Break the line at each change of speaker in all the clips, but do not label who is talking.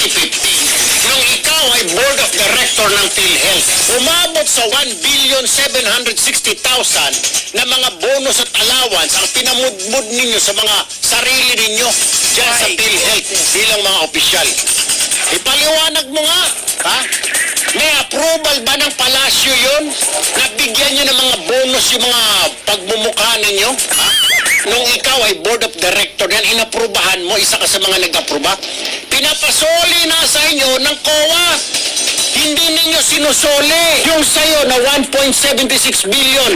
2015, nung ikaw ay board of director ng PhilHealth, umabot sa 1,760,000 na mga bonus at allowance ang pinamudmud ninyo sa mga sarili ninyo dyan sa PhilHealth bilang mga opisyal. Ipaliwanag mo nga, ha? May approval ba ng palasyo yun? Nabigyan nyo ng mga bonus yung mga pagmumukha ninyo? Ha? Nung ikaw ay board of director yan, inaprubahan mo, isa ka sa mga nag-aproba. Pinapasoli na sa inyo ng COA. Hindi ninyo sinusoli yung sa'yo na 1.76 billion.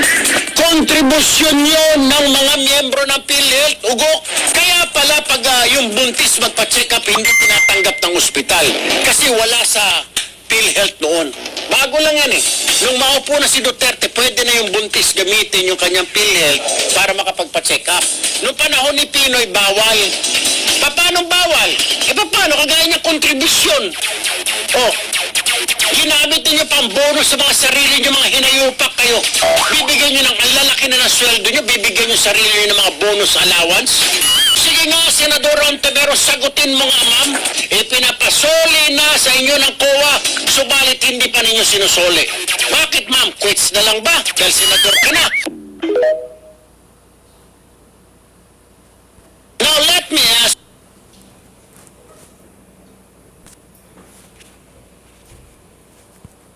Kontribusyon yun ng mga miyembro ng PhilHealth, ugok. Kaya pala pag yung buntis magpa-check up, hindi tinatanggap ng ospital. Kasi wala sa PhilHealth noon. Bago lang yan eh. Nung maupo na si Duterte, pwede na yung buntis gamitin yung kanyang PhilHealth para makapagpa-check up. Nung panahon ni Pinoy, bawal. Paano bawal? Paano? Kagaya niya kontribusyon. Oh, ginamit niyo pang bonus sa mga sarili niyo, mga hinayupak kayo. Bibigyan niyo ng lalaki na ng sweldo niyo, bibigyan niyo sarili niyo ng mga bonus allowance. Sige nga, Senador Ontiveros, sagutin mo nga, ma'am. Pinapasoli na sa inyo ng COA, subalit hindi pa ninyo sinusoli. Bakit, ma'am? Quits na lang ba? Dahil senador ka na.